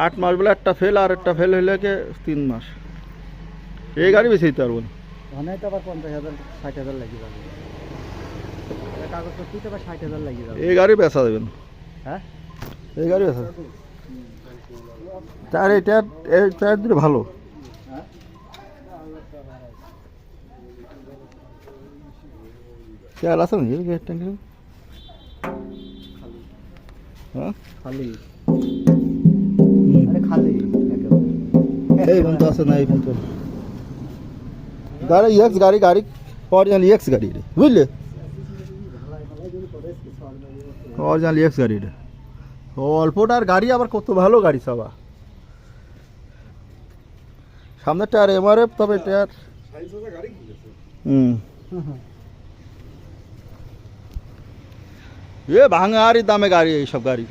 8 মাস বলে একটা ফেল, আর একটা ফেল হইলে কে 3 মাস। এই গাড়ি বেশি দিতে পারবো না। অনেক আবার 50,000 60,000 লাগি যাবে। কাগজপত্র তো আবার 60,000 লাগি যাবে। এই গাড়ি বেচা দেবেন? হ্যাঁ, এই গাড়ি বেচা টায়ার, এই টায়ার দিলে ভালো। তেল আছে নাকি গ্যাস ট্যাঙ্কি? হ্যাঁ খালি আরে খালি এই বন্ধু আছে না? এই বন্ধু গাড়ি এক্স গাড়ি, গাড়ি অরিজিনাল এক্স গাড়ি রে, বুঝলে? অরিজিনাল এক্স গাড়ি রে, অল্পটার গাড়ি আবার কত ভালো গাড়ি সবা। সামনে টায়ার এমআরএফ, তবে টায়ার এ ভাঙারই দামে গাড়ি, এইসব গাড়ি।